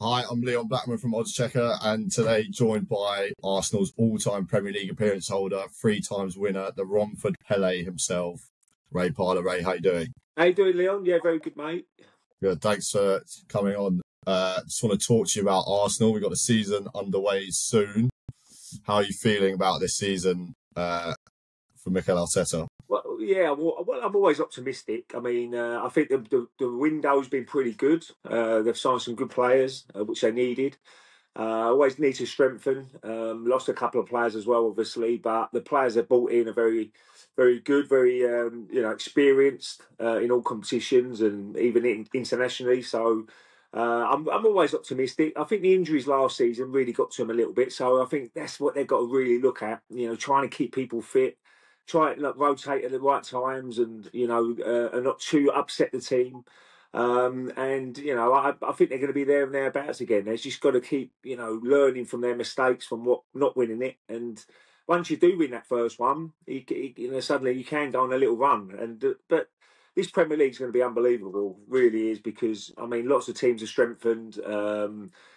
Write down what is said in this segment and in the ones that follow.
Hi, I'm Leon Blackman from oddschecker, and today joined by Arsenal's all-time Premier League appearance holder, 3 times winner, the Romford Pele himself, Ray Parlour. Ray, how you doing? How you doing, Leon? Yeah, very good, mate. Good, thanks for coming on. Just want to talk to you about Arsenal. We've got the season underway soon. How are you feeling about this season for Mikel Arteta? Well, yeah, I'm always optimistic. I mean, I think the window's been pretty good. They've signed some good players, which they needed. Always need to strengthen. Lost a couple of players as well, obviously, but the players they brought in are very, very good, very experienced in all competitions and even internationally. So I'm always optimistic. I think the injuries last season really got to them a little bit. So I think that's what they've got to really look at. Trying to keep people fit, try and rotate at the right times, and and not too upset the team. I think they're going to be there and thereabouts again. They've just got to keep, learning from their mistakes, from what not winning it. And once you do win that first one, suddenly you can go on a little run. But this Premier League is going to be unbelievable, really is, because I mean, lots of teams are strengthened.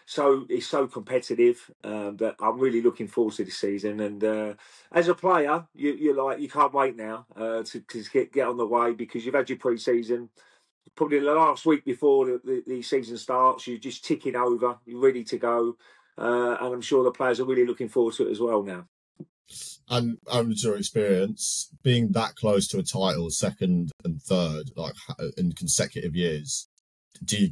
So it's so competitive that I'm really looking forward to this season. And as a player, you can't wait now to get on the way, because you've had your pre-season. Probably the last week before the season starts, you're just ticking over, you're ready to go. And I'm sure the players are really looking forward to it as well now. And your experience being that close to a title, second and third, like in consecutive years, do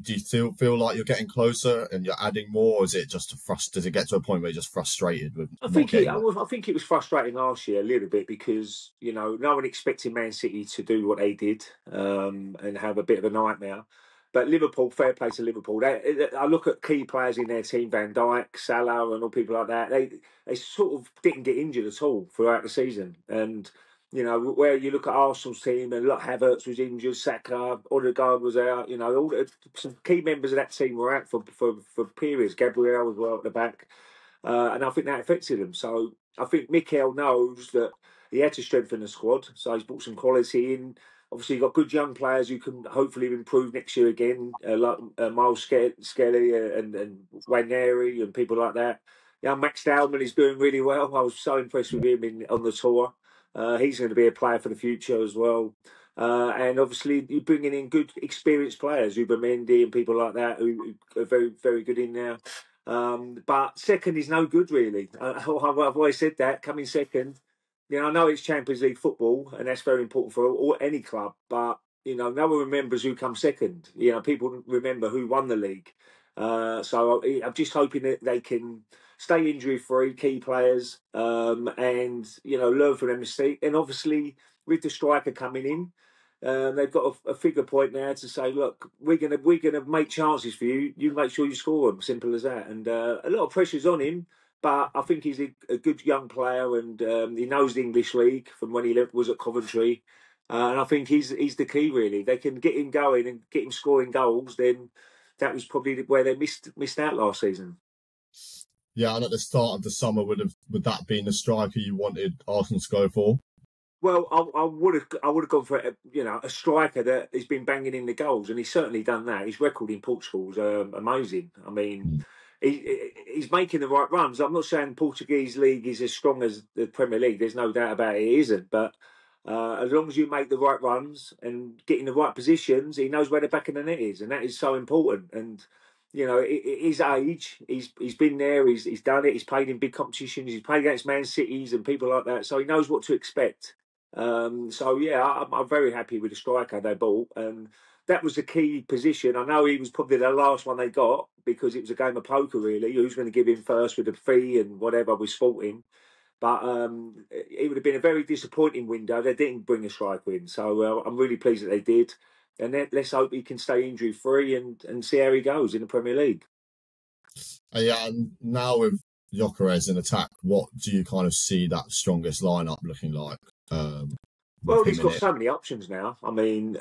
you feel like you're getting closer and you're adding more, or is it just does it get to a point where you're just frustrated with? I think it was frustrating last year a little bit, because no one expected Man City to do what they did and have a bit of a nightmare. But Liverpool, fair play to Liverpool. I look at key players in their team, Van Dijk, Salah, and all people like that. They sort of didn't get injured at all throughout the season. And where you look at Arsenal's team, and look, Havertz was injured, Saka, Odegaard was out. Some key members of that team were out for periods. Gabriel as well at the back. And I think that affected him. So I think Mikel knows that he had to strengthen the squad. So he's brought some quality in. Obviously, you've got good young players who can hopefully improve next year again, like Miles Skelly and Waneri and people like that. Max Dowman is doing really well. I was so impressed with him on the tour. He's going to be a player for the future as well. And obviously, you're bringing in good, experienced players, Mendy and people like that, who are very, very good in there. But second is no good, really. I've always said that, coming second. I know it's Champions League football, and that's very important for any club, but, no one remembers who comes second. People remember who won the league. So I'm just hoping that they can stay injury-free, key players, and, learn from their mistake. And obviously, with the striker coming in, they've got a figure point now to say, look, we're gonna make chances for you. You make sure you score them. Simple as that. And a lot of pressure's on him, but I think he's a good young player, and he knows the English league from when he was at Coventry. And I think he's the key, really. They can get him going and get him scoring goals. Then that was probably where they missed out last season. Yeah, and at the start of the summer, would that been the striker you wanted Arsenal to go for? Well, I would have gone for a striker that has been banging in the goals, and he's certainly done that. His record in Portugal is amazing. I mean, he's making the right runs. I'm not saying Portuguese league is as strong as the Premier League. There's no doubt about it. It isn't. But as long as you make the right runs and get in the right positions, he knows where the back of the net is, and that is so important. And his age, he's been there. He's done it. He's played in big competitions. He's played against Man Cities and people like that, so he knows what to expect. So yeah, I'm very happy with the striker they bought, and that was the key position. I know he was probably the last one they got, because it was a game of poker, really. Who's going to give him first with the fee and whatever with Sporting? But it would have been a very disappointing window. They didn't bring a striker in, so I'm really pleased that they did. And let's hope he can stay injury free and see how he goes in the Premier League. Yeah, and now with Gyökeres in attack, what do you kind of see that strongest lineup looking like? Well, he's got so many options now. I mean,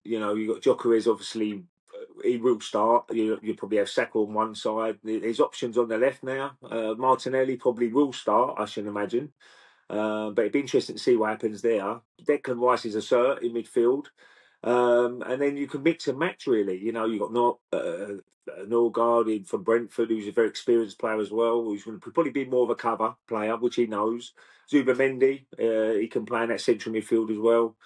you've got Gyökeres, obviously, he will start. You probably have Saka on one side. There's options on the left now. Martinelli probably will start, I should imagine. But it'd be interesting to see what happens there. Declan Rice is a cert in midfield. And then you can mix and match, really. You know, you've got Norgard from Brentford, who's a very experienced player as well, who's going to probably be more of a cover player, which he knows. Zubimendi, he can play in that central midfield as well.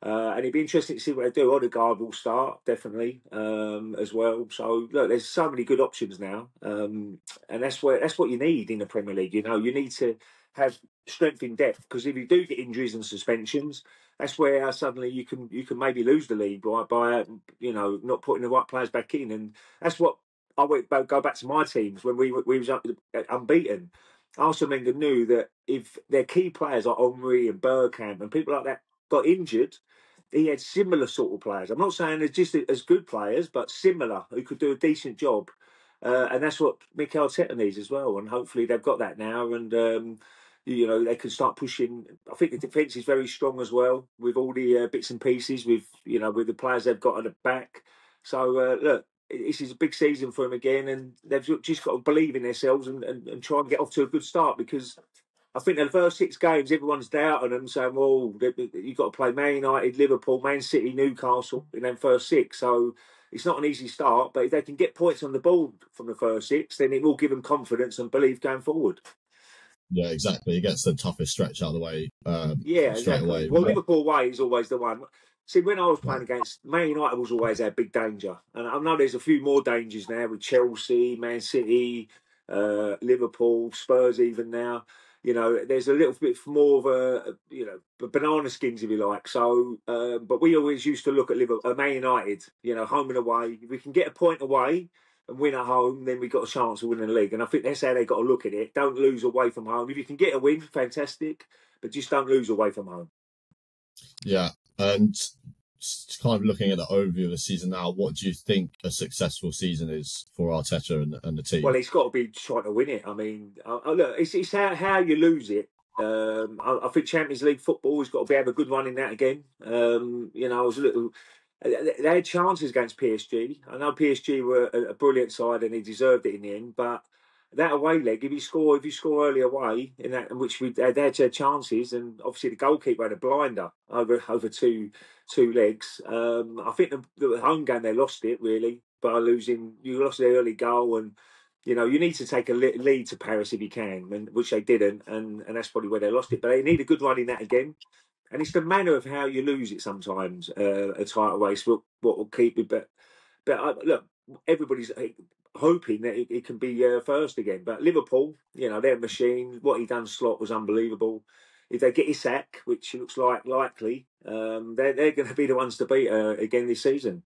And it'd be interesting to see what they do. Odegaard will start, definitely, as well. So, look, there's so many good options now. And that's what you need in the Premier League. You know, you need to have strength in depth, because if you do get injuries and suspensions, that's where suddenly you can maybe lose the league by not putting the right players back in. And that's what I go back to my teams when we was unbeaten. Arsene Wenger knew that if their key players like Henry and Bergkamp and people like that got injured, he had similar sort of players. I'm not saying they're just as good players, but similar, who could do a decent job. And that's what Mikel Arteta needs as well. And hopefully they've got that now. And they can start pushing. I think the defence is very strong as well, with all the bits and pieces, with the players they've got at the back. So look, this is a big season for them again, and they've just got to believe in themselves and try and get off to a good start, because I think the first 6 games, everyone's doubting them, saying, well, you've got to play Man United, Liverpool, Man City, Newcastle in them first 6. So it's not an easy start, but if they can get points on the board from the first 6, then it will give them confidence and belief going forward. Yeah, exactly. It gets the toughest stretch out of the way Yeah, straight exactly. away. Well, Liverpool away is always the one. See, when I was playing against Man United, was always our big danger, and I know there's a few more dangers now with Chelsea, Man City, Liverpool, Spurs, even now. There's a little bit more of banana skins, if you like. So, but we always used to look at Liverpool, Man United, home and away. If we can get a point away and win at home, then we've got a chance of winning the league. And I think that's how they've got to look at it. Don't lose away from home. If you can get a win, fantastic, but just don't lose away from home. Yeah, and just kind of looking at the overview of the season now, what do you think a successful season is for Arteta and the team? Well, it's got to be trying to win it. I mean, look, it's how you lose it. I think Champions League football has got to have a good run in that again. I was a little. They had chances against PSG. I know PSG were a brilliant side and they deserved it in the end, but that away leg, if you score early away in that, in which they had chances, and obviously the goalkeeper had a blinder over two legs. I think the home game they lost it really by losing. You lost the early goal, and you need to take a lead to Paris if you can, which they didn't, and that's probably where they lost it. But they need a good run in that again. And it's the manner of how you lose it sometimes, a title race, what will keep it. But look, everybody's hoping that it can be first again. But Liverpool, their machine, what he done Slot was unbelievable. If they get Isak, which looks likely, they're going to be the ones to beat again this season.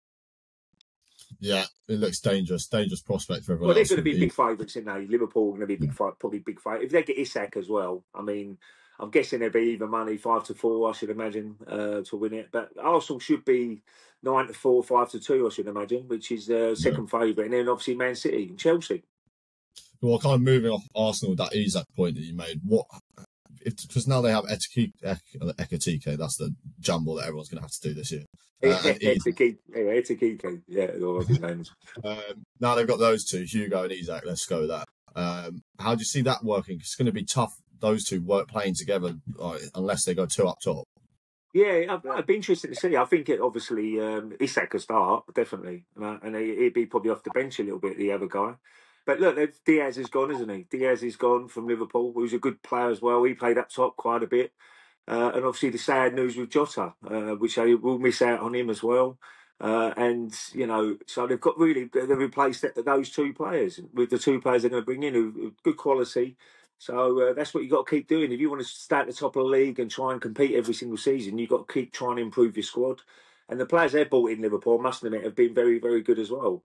Yeah, it looks dangerous prospect for everyone Well, they're else. going to be big favourites in there. Liverpool are going to be probably big favourites. If they get Isak as well, I mean, I'm guessing there'll be even money 5-4, I should imagine, to win it. But Arsenal should be 9-4, 5-2, I should imagine, which is second favourite. And then obviously Man City and Chelsea. Well, kind of moving off Arsenal, that Isak point that you made, because now they have Ekatike, that's the jumble that everyone's going to have to do this year. It's a key. Yeah, all of his names. Now they've got those two, Hugo and Isak. Let's go with that. How do you see that working? It's going to be tough, those two playing together, unless they go 2 up top. Yeah, it'd be interesting to see. I think obviously Isak could start, definitely. And he'd be probably off the bench a little bit, the other guy. But look, Diaz is gone, isn't he? Diaz is gone from Liverpool, who's a good player as well. He played up top quite a bit. And obviously the sad news with Jota, which they will miss out on him as well. So they've replaced those 2 players with the 2 players they're going to bring in who good quality. So that's what you've got to keep doing. If you want to stay at the top of the league and try and compete every single season, you've got to keep trying to improve your squad. And the players they've bought in Liverpool, I must admit, have been very, very good as well.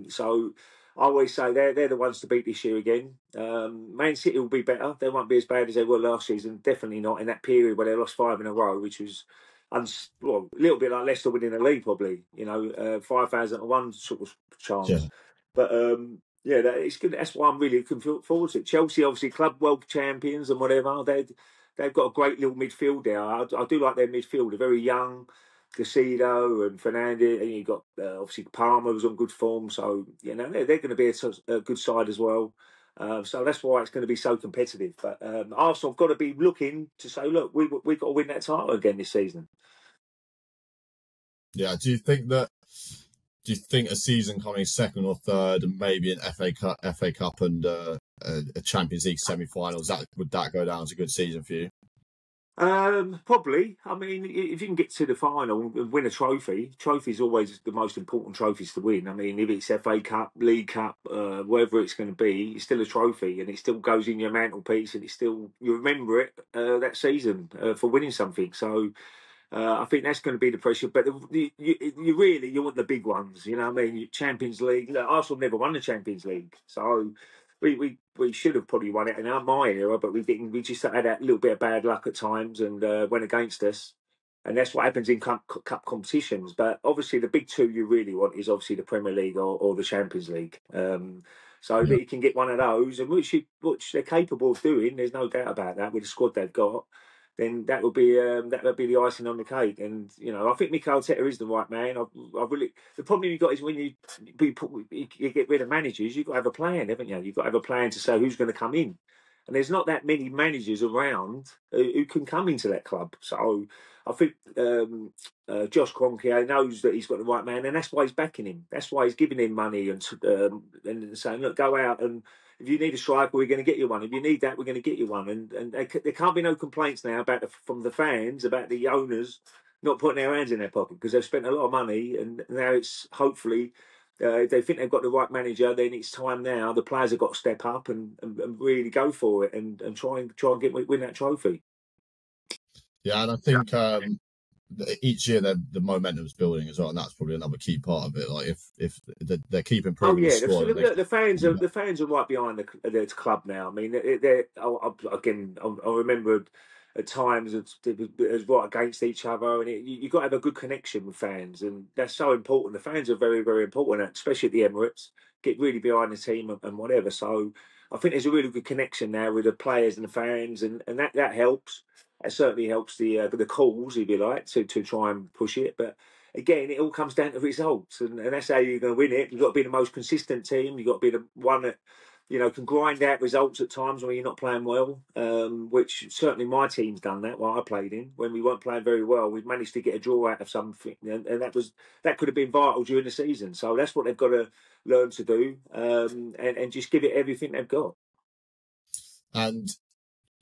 So I always say they're the ones to beat this year again. Man City will be better. They won't be as bad as they were last season. Definitely not in that period where they lost 5 in a row, which was a little bit like Leicester winning the league, probably. 5,001 sort of chance. Yeah. But it's good. That's why I'm really looking forward to it. Chelsea, obviously, club world champions and whatever. They've got a great little midfield there. I do like their midfield. They're very young. Casido and Fernandez, and you've got obviously Palmer was on good form, so they're going to be a good side as well. So that's why it's going to be so competitive. But Arsenal have got to be looking to say, look, we've got to win that title again this season. Yeah. Do you think a season coming second or third, and maybe an FA Cup, and a Champions League semi-finals, would that go down as a good season for you? Probably. I mean, if you can get to the final and win a trophy is always the most important trophies to win. I mean, if it's FA Cup, League Cup, whatever it's going to be, it's still a trophy, and it still goes in your mantelpiece, and it's still you remember it that season for winning something. So I think that's going to be the pressure. But you want the big ones. You know what I mean? Champions League. Look, Arsenal never won the Champions League, so we should have probably won it in my era, but we didn't. We just had that little bit of bad luck at times and went against us. And that's what happens in cup competitions. But obviously, the big two you really want is obviously the Premier League or the Champions League. So Yeah. that you can get one of those, and which they're capable of doing. There's no doubt about that with the squad they've got. Then that would be the icing on the cake. And I think Mikel Arteta is the right man. I really the problem you've got is when you get rid of managers, you've got to have a plan, haven't you? You've got to have a plan to say who's going to come in. And there's not that many managers around who can come into that club. So I think Josh Kroenke knows that he's got the right man, and that's why he's backing him. That's why he's giving him money and saying, look, go out, and if you need a striker, we're going to get you one. If you need that, we're going to get you one. And there can't be no complaints now from the fans about the owners not putting their hands in their pocket because they've spent a lot of money, and now it's hopefully. If they think they've got the right manager, then it's time now. The players have got to step up and really go for it and try and win that trophy. Yeah, and I think each year the momentum's building as well, and that's probably another key part of it. Like if they keep Oh improving the yeah, squad, the fans are right behind the club now. I mean, I remember at times it was right against each other, and you got to have a good connection with fans, and that's so important. The fans are very, very important, especially at the Emirates. Get really behind the team and whatever. So I think there's a really good connection now with the players and the fans, and that helps. It certainly helps the cause, if you like, to try and push it, but again, it all comes down to results, and that's how you're going to win it. You've got to be the most consistent team. You've got to be the one that can grind out results at times when you're not playing well. Which certainly my team's done that while I played in. When we weren't playing very well, we've managed to get a draw out of something, and that could have been vital during the season. So that's what they've got to learn to do, and just give it everything they've got. and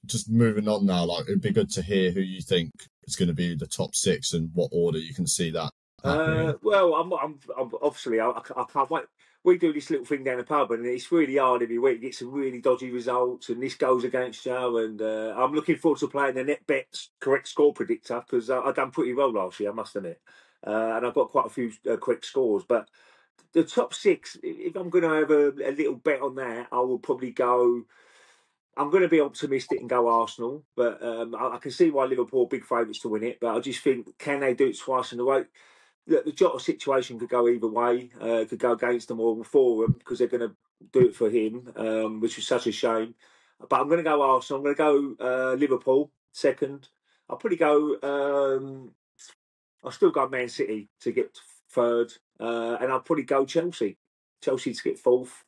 just moving on now, like it'd be good to hear who you think is going to be the top six and what order you can see that happening in. Well, I'm obviously I can't wait. We do this little thing down the pub, and it's really hard every week. You get some really dodgy results, and this goes against you. And I'm looking forward to playing the NetBet correct score predictor because I done pretty well last year, I must admit, and I've got quite a few quick scores. But the top six, if I'm going to have a little bet on that, I will probably go. I'm going to be optimistic and go Arsenal, but I can see why Liverpool are big favourites to win it. But I just think, can they do it twice in a row? The Jota situation could go either way. Could go against them or for them because they're going to do it for him, which is such a shame. But I'm going to go Arsenal. I'm going to go Liverpool second. I'll probably go. I'll still go Man City to get third, and I'll probably go Chelsea. Chelsea to get fourth.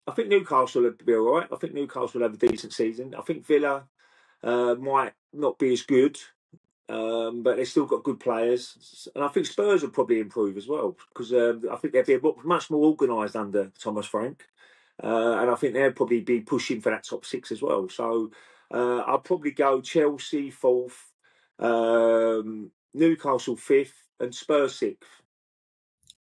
I think Newcastle will be all right. I think Newcastle will have a decent season. I think Villa might not be as good, but they've still got good players. And I think Spurs will probably improve as well because I think they'll be much more organised under Thomas Frank. And I think they'll probably be pushing for that top six as well. So I'll probably go Chelsea fourth, Newcastle fifth, and Spurs sixth.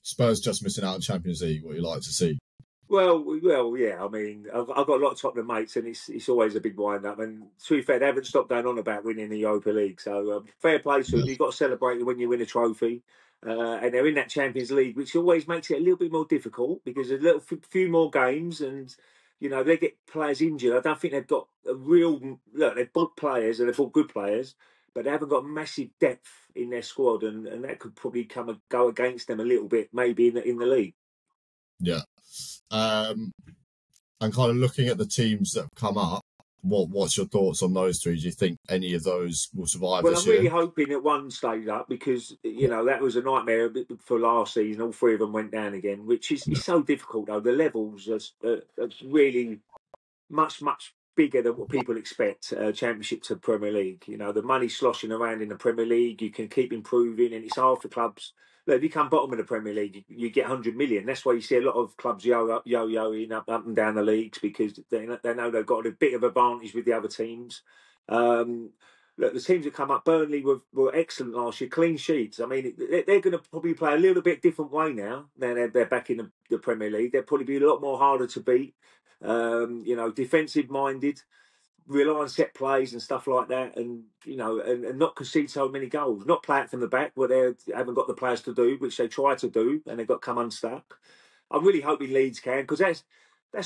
Spurs just missing out on Champions League. What you like to see? Well, yeah. I mean, I've got a lot of Tottenham mates, and it's always a big wind up. And to be fair, they haven't stopped going on about winning the Europa League. So fair play to them. You've got to celebrate when you win a trophy, and they're in that Champions League, which always makes it a little bit more difficult because there's a few more games, and they get players injured. I don't think they've got a real look. They've bought players and they've bought good players, but they haven't got massive depth in their squad, and that could probably go against them a little bit, maybe in the league. Yeah. And kind of looking at the teams that have come up, what's your thoughts on those three? Do you think any of those will survive this year? I'm really hoping that one stays up because that was a nightmare for last season. All three of them went down again, which is so difficult though. The levels are really much bigger than what people expect. Championship to Premier League. You know, the money sloshing around in the Premier League. You can keep improving, and it's hard for clubs. Look, if you come bottom of the Premier League, you get 100 million. That's why you see a lot of clubs yo-yoing up and down the leagues, because they know they've got a bit of advantage with the other teams. Look, the teams that come up, Burnley were excellent last year, clean sheets. I mean, they're going to probably play a little bit different way now. They're back in the Premier League. They'll probably be a lot more harder to beat. You know, defensive minded, rely on set plays and stuff like that, and you know, and not concede so many goals, not play it from the back where they haven't got the players to do, which they try to do, and they've got to come unstuck. I'm really hoping Leeds can, because that's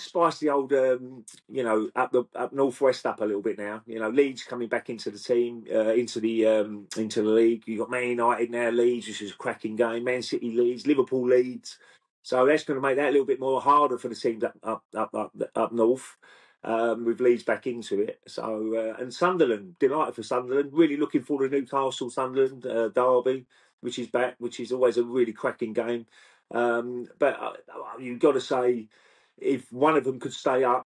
spiced the old, you know, up northwest up a little bit now. You know, Leeds coming back into the team, into the league. You got Man United now, Leeds, which is a cracking game. Man City, Leeds, Liverpool, Leeds. So that's going to make that a little bit more harder for the teams up north. With Leeds back into it. So and Sunderland, delighted for Sunderland. Really looking forward to Newcastle Sunderland derby, which is back, which is always a really cracking game. But you've got to say, if one of them could stay up,